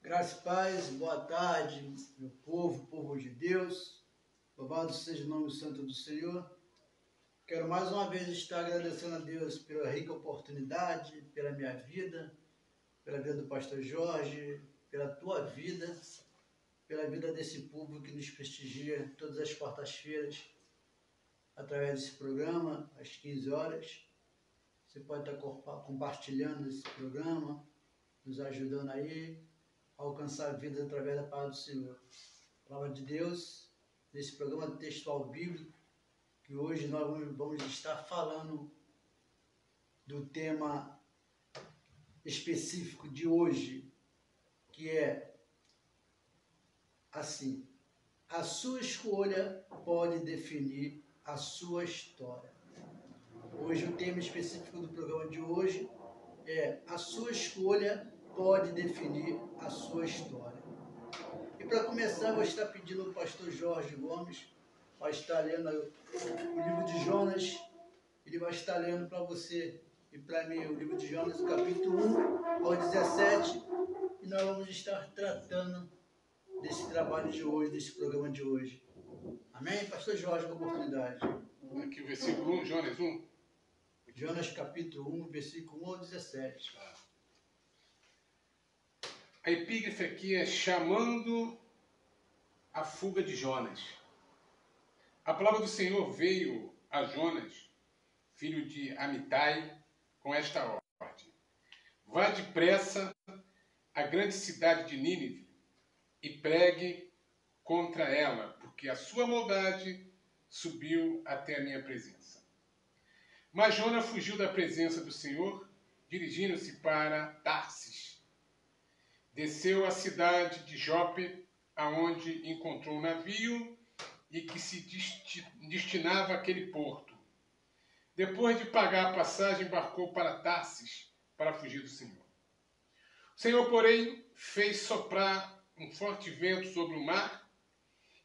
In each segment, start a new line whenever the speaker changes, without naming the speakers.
Graças e paz, boa tarde, meu povo de Deus. Louvado seja o nome santo do Senhor. Quero mais uma vez estar agradecendo a Deus pela rica oportunidade, pela minha vida, pela vida do pastor Jorge, pela tua vida, pela vida desse povo que nos prestigia todas as quartas-feiras, através desse programa, às 15 horas. Você pode estar compartilhando esse programa, nos ajudando aí a alcançar vidas através da palavra do Senhor. Palavra de Deus, nesse programa textual bíblico, que hoje nós vamos estar falando do tema específico de hoje, que é assim: a sua escolha pode definir a sua história. Hoje o tema específico do programa de hoje é: a sua escolha pode definir a sua história. E para começar, eu vou estar pedindo ao pastor Jorge Gomes para estar lendo o livro de Jonas. Ele vai estar lendo para você e para mim o livro de Jonas, do capítulo 1 ao 17. E nós vamos estar tratando desse trabalho de hoje, desse programa de hoje. Amém? Pastor Jorge, com a oportunidade.
Aqui o versículo 1, Jonas 1.
Jonas capítulo 1, versículo 1 ao 17.
A epígrafe aqui é chamando a fuga de Jonas. A palavra do Senhor veio a Jonas, filho de Amitai, com esta ordem: vá depressa à grande cidade de Nínive e pregue contra ela, porque a sua maldade subiu até a minha presença. Mas Jonas fugiu da presença do Senhor, dirigindo-se para Tarsis. Desceu à cidade de Jope, aonde encontrou um navio e que se destinava àquele porto. Depois de pagar a passagem, embarcou para Tarsis para fugir do Senhor. O Senhor, porém, fez soprar um forte vento sobre o mar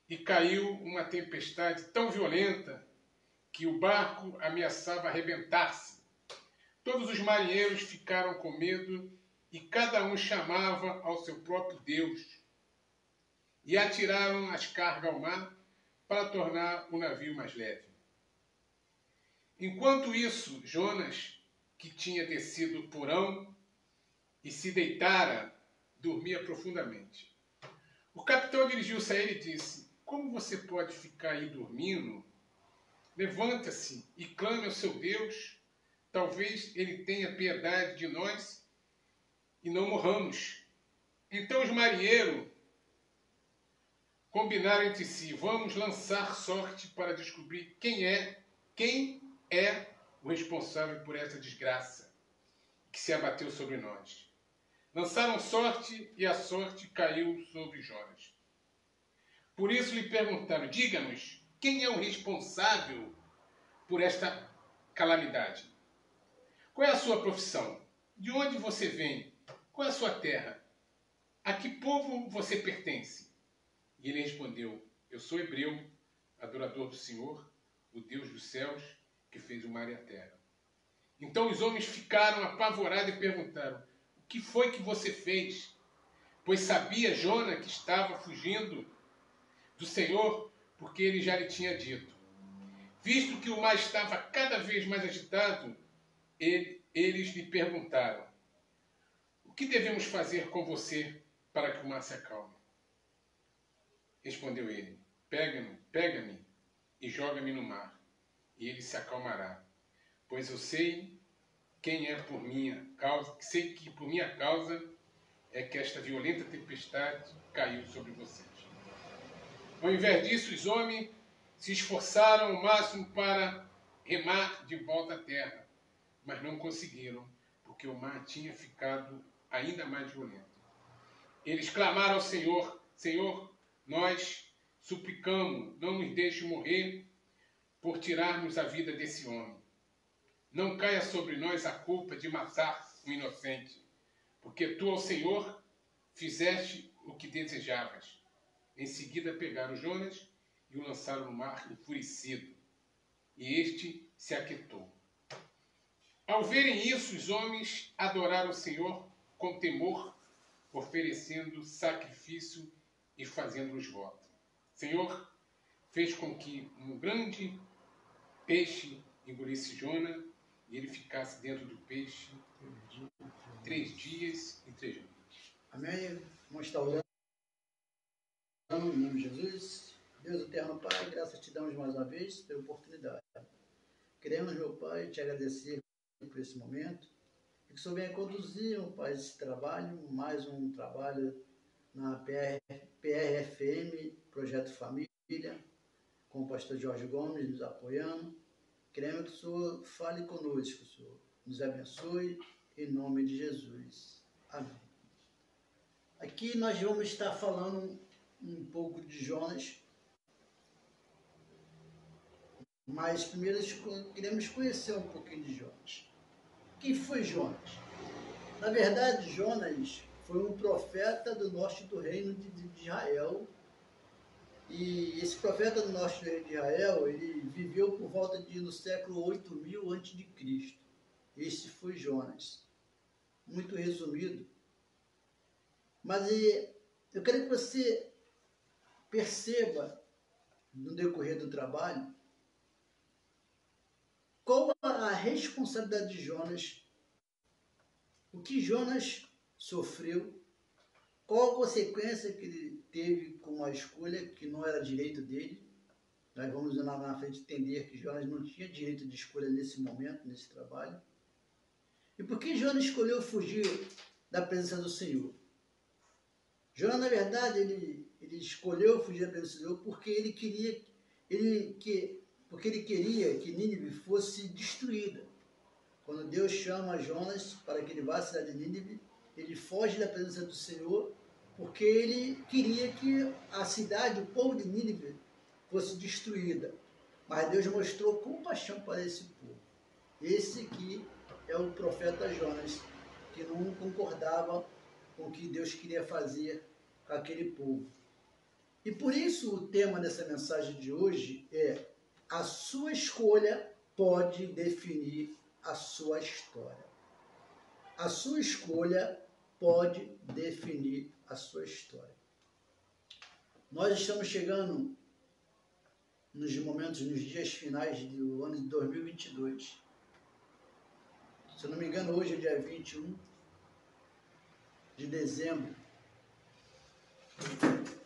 e caiu uma tempestade tão violenta que o barco ameaçava arrebentar-se. Todos os marinheiros ficaram com medo e cada um chamava ao seu próprio Deus. E atiraram as cargas ao mar para tornar o navio mais leve. Enquanto isso, Jonas, que tinha descido o porão e se deitara, dormia profundamente. O capitão dirigiu-se a ele e disse: como você pode ficar aí dormindo? Levanta-se e clame ao seu Deus. Talvez ele tenha piedade de nós e não morramos. Então os marinheiros combinaram entre si: vamos lançar sorte para descobrir quem é o responsável por essa desgraça que se abateu sobre nós. Lançaram sorte e a sorte caiu sobre Jonas. Por isso lhe perguntaram: diga-nos, quem é o responsável por esta calamidade? Qual é a sua profissão? De onde você vem? Qual é a sua terra? A que povo você pertence? E ele respondeu: eu sou hebreu, adorador do Senhor, o Deus dos céus, que fez o mar e a terra. Então os homens ficaram apavorados e perguntaram: o que foi que você fez? Pois sabia Jonas que estava fugindo do Senhor, porque ele já lhe tinha dito. Visto que o mar estava cada vez mais agitado, eles lhe perguntaram: o que devemos fazer com você para que o mar se acalme? Respondeu ele: pega-me e joga-me no mar, e ele se acalmará. Pois eu sei quem é por minha causa, sei que por minha causa é que esta violenta tempestade caiu sobre vocês. Ao invés disso, os homens se esforçaram ao máximo para remar de volta à terra, mas não conseguiram, porque o mar tinha ficado ainda mais violento. Eles clamaram ao Senhor: Senhor, nós suplicamos, não nos deixe morrer por tirarmos a vida desse homem. Não caia sobre nós a culpa de matar um inocente, porque tu, ao Senhor, fizeste o que desejavas. Em seguida pegaram Jonas e o lançaram no mar enfurecido, e este se aquietou. Ao verem isso, os homens adoraram o Senhor com temor, oferecendo sacrifício e fazendo-nos voto. Senhor, fez com que um grande peixe engolisse Jona e ele ficasse dentro do peixe 3 dias e 3 noites.
Amém? Vamos estar orando em nome de Jesus. Deus eterno Pai, graças te damos mais uma vez pela oportunidade. Queremos, meu Pai, te agradecer por esse momento e que o Senhor venha conduzir, meu Pai, esse trabalho, mais um trabalho na PRFM, Projeto Família, com o pastor Jorge Gomes nos apoiando. Queremos que o Senhor fale conosco, o Senhor nos abençoe, em nome de Jesus. Amém. Aqui nós vamos estar falando um pouco de Jonas, mas primeiro queremos conhecer um pouquinho de Jonas. Quem foi Jonas? Na verdade, Jonas foi um profeta do norte do reino de Israel. E esse profeta do norte do reino de Israel, ele viveu por volta no século 8000 a.C. Esse foi Jonas. Muito resumido. Mas eu quero que você perceba, no decorrer do trabalho, qual a responsabilidade de Jonas, o que Jonas sofreu, qual a consequência que ele teve com a escolha que não era direito dele. Nós vamos lá na frente entender que Jonas não tinha direito de escolha nesse momento, nesse trabalho. E por que Jonas escolheu fugir da presença do Senhor? Jonas, na verdade, ele escolheu fugir da presença do Senhor porque ele queria que Nínive fosse destruída. Quando Deus chama Jonas para que ele vá à cidade de Nínive, ele foge da presença do Senhor porque ele queria que a cidade, o povo de Nínive, fosse destruída. Mas Deus mostrou compaixão para esse povo. Esse aqui é o profeta Jonas, que não concordava com o que Deus queria fazer com aquele povo. E por isso o tema dessa mensagem de hoje é: a sua escolha pode definir a sua história. A sua escolha pode definir a sua história. Nós estamos chegando nos dias finais do ano de 2022. Se eu não me engano, hoje é dia 21 de dezembro.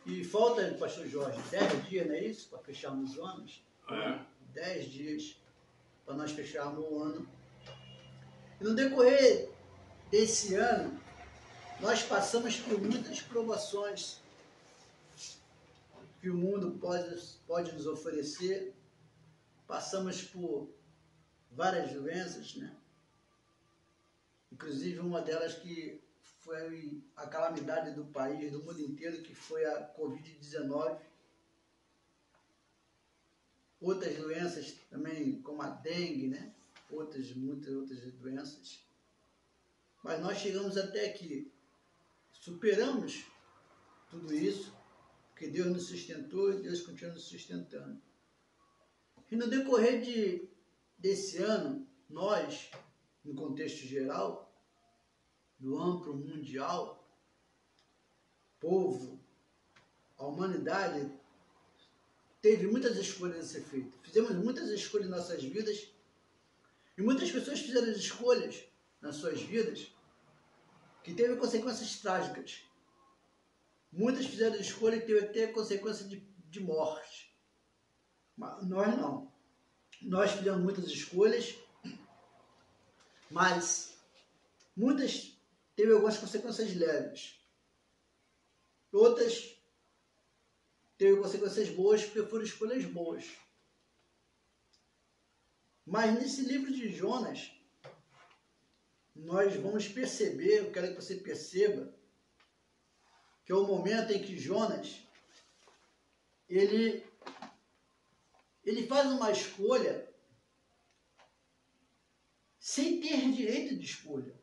E falta, pastor Jorge, 10 dias, não é isso? Para fecharmos os anos? 10 dias para nós fecharmos o ano. E no decorrer desse ano, nós passamos por muitas provações que o mundo pode nos oferecer. Passamos por várias doenças, né? Inclusive uma delas que foi a calamidade do país, do mundo inteiro, que foi a Covid-19. Outras doenças também, como a dengue, né? Muitas outras doenças. Mas nós chegamos até aqui. Superamos tudo isso, porque Deus nos sustentou e Deus continua nos sustentando. E no decorrer desse ano, nós, no contexto geral, do amplo mundial, povo, a humanidade, teve muitas escolhas a ser feitas. Fizemos muitas escolhas em nossas vidas e muitas pessoas fizeram escolhas nas suas vidas que teve consequências trágicas. Muitas fizeram escolha que teve até consequência de morte. Mas nós não. Nós fizemos muitas escolhas, mas muitas teve algumas consequências leves. Outras teve consequências boas porque foram escolhas boas. Mas nesse livro de Jonas, nós vamos perceber, eu quero que você perceba, que é o momento em que Jonas, ele faz uma escolha sem ter direito de escolha.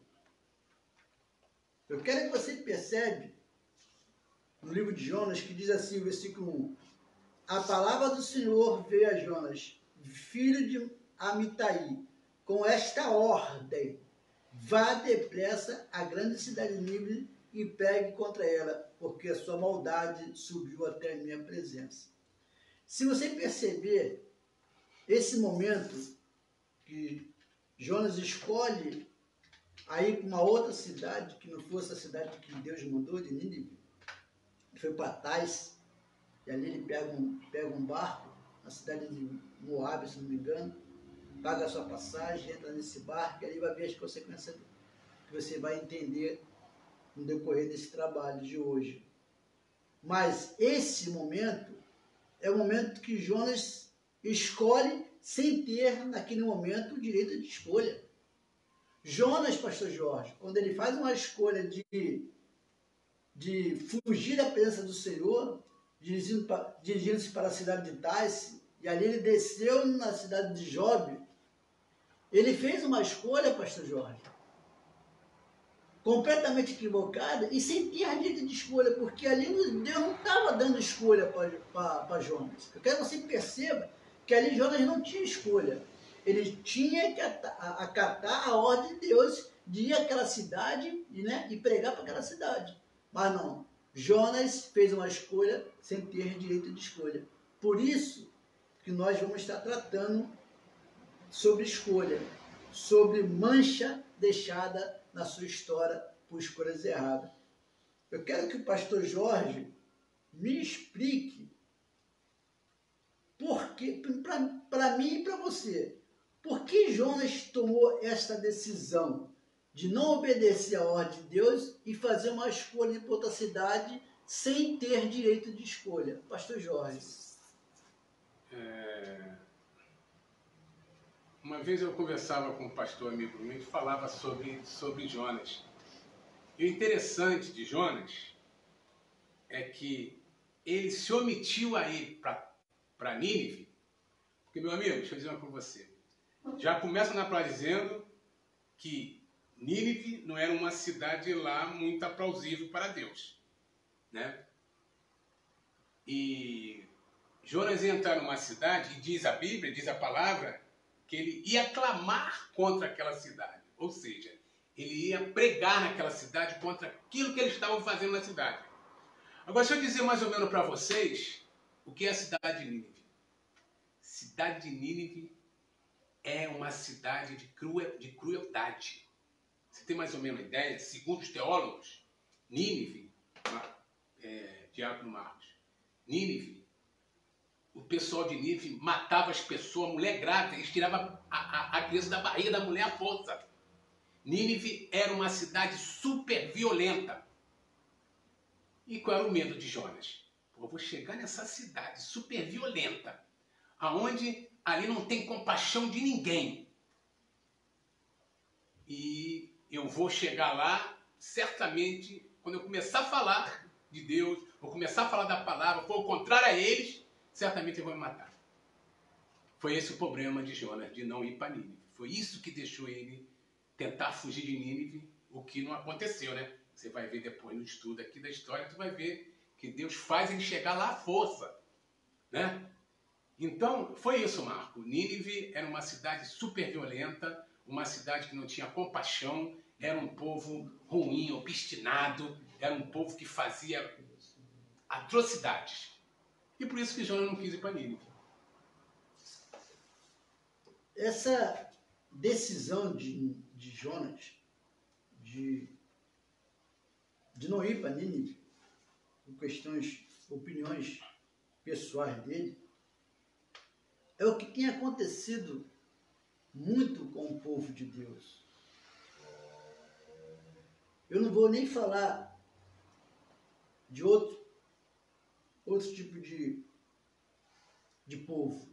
Eu quero que você perceba, no livro de Jonas, que diz assim, o versículo 1, a palavra do Senhor veio a Jonas, filho de Amitai, com esta ordem: vá depressa à grande cidade de Nínive e pegue contra ela, porque a sua maldade subiu até a minha presença. Se você perceber esse momento que Jonas escolhe a ir para uma outra cidade, que não fosse a cidade que Deus mandou, de Nínive, foi para Tais, e ali ele pega um barco, na cidade de Moabe, se não me engano, paga a sua passagem, entra nesse barco, e aí vai ver as consequências que você vai entender no decorrer desse trabalho de hoje. Mas esse momento é o momento que Jonas escolhe sem ter, naquele momento, o direito de escolha. Jonas, pastor Jorge, quando ele faz uma escolha de fugir da presença do Senhor, dirigindo-se para a cidade de Tais, e ali ele desceu na cidade de Jope, ele fez uma escolha, pastor Jorge, completamente equivocada e sem ter direito de escolha, porque ali Deus não estava dando escolha para Jonas. Eu quero que você perceba que ali Jonas não tinha escolha. Ele tinha que acatar a ordem de Deus de ir àquela cidade, né, e pregar para aquela cidade. Mas não, Jonas fez uma escolha sem ter direito de escolha. Por isso que nós vamos estar tratando sobre escolha, sobre mancha deixada na sua história por escolhas erradas. Eu quero que o pastor Jorge me explique por que, para mim e para você, por que Jonas tomou esta decisão de não obedecer à ordem de Deus e fazer uma escolha para outra cidade sem ter direito de escolha? Pastor Jorge.
Uma vez eu conversava com um pastor amigo meu e falava sobre Jonas. E o interessante de Jonas é que ele se omitiu a ir para Nínive, porque, meu amigo, deixa eu dizer uma coisa para você. Já começa na palavra dizendo que Nínive não era uma cidade lá muito aplausível para Deus, né? E Jonas ia entrar numa cidade, e diz a Bíblia, diz a palavra, que ele ia clamar contra aquela cidade. Ou seja, ele ia pregar naquela cidade contra aquilo que eles estavam fazendo na cidade. Agora, deixa eu dizer mais ou menos para vocês o que é a cidade de Nínive. Cidade de Nínive é uma cidade de crueldade. Você tem mais ou menos uma ideia? Segundo os teólogos, Nínive, Diácono Marcos, Nínive, o pessoal de Nínive matava as pessoas, mulher grávida, eles tiravam a criança da barriga da mulher à força. Nínive era uma cidade super violenta. E qual era o medo de Jonas? Eu vou chegar nessa cidade super violenta, aonde ali não tem compaixão de ninguém. E eu vou chegar lá, certamente, quando eu começar a falar de Deus, vou começar a falar da palavra, for o contrário a eles, certamente eu vou me matar. Foi esse o problema de Jonas, de não ir para Nínive. Foi isso que deixou ele tentar fugir de Nínive, o que não aconteceu, né? Você vai ver depois no estudo aqui da história, tu vai ver que Deus faz ele chegar lá à força, né? Então, foi isso, Marco. Nínive era uma cidade super violenta, uma cidade que não tinha compaixão, era um povo ruim, obstinado, era um povo que fazia atrocidades. E por isso que Jonas não quis ir para Nínive.
Essa decisão de Jonas de não ir para Nínive, por opiniões pessoais dele, é o que tem acontecido muito com o povo de Deus. Eu não vou nem falar de outro tipo de povo.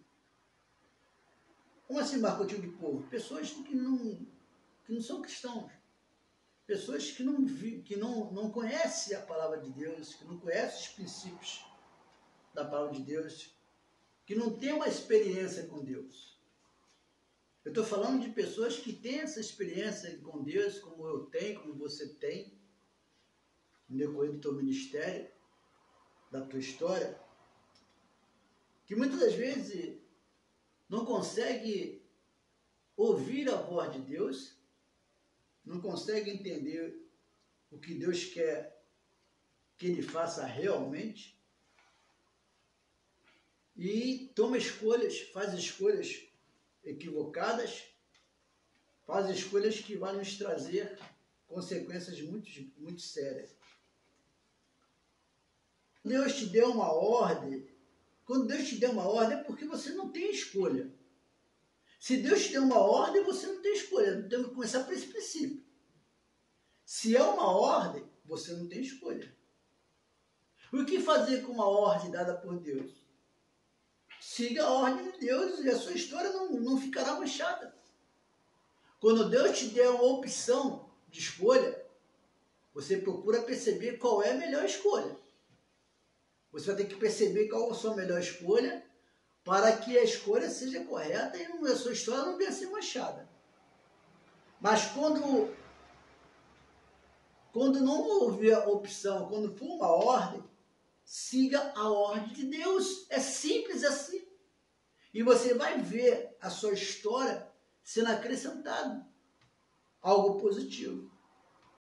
Como assim, Marco, tipo de povo? Pessoas que não são cristãos. Pessoas que não conhecem a palavra de Deus, que não conhecem os princípios da palavra de Deus, que não têm uma experiência com Deus. Eu estou falando de pessoas que têm essa experiência com Deus, como eu tenho, como você tem, no decorrer do teu ministério, da tua história, que muitas das vezes não consegue ouvir a voz de Deus, não consegue entender o que Deus quer que ele faça realmente e toma escolhas, faz escolhas equivocadas, faz escolhas que vão nos trazer consequências muito sérias. Deus te deu uma ordem. Quando Deus te deu uma ordem é porque você não tem escolha. Se Deus te deu uma ordem, você não tem escolha. Temos que começar por esse princípio. Se é uma ordem, você não tem escolha. O que fazer com uma ordem dada por Deus? Siga a ordem de Deus e a sua história não ficará manchada. Quando Deus te der uma opção de escolha, você procura perceber qual é a melhor escolha. Você vai ter que perceber qual é a sua melhor escolha para que a escolha seja correta e a sua história não venha a ser manchada. Mas quando não houver a opção, quando for uma ordem, siga a ordem de Deus. É simples assim. E você vai ver a sua história sendo acrescentado algo positivo.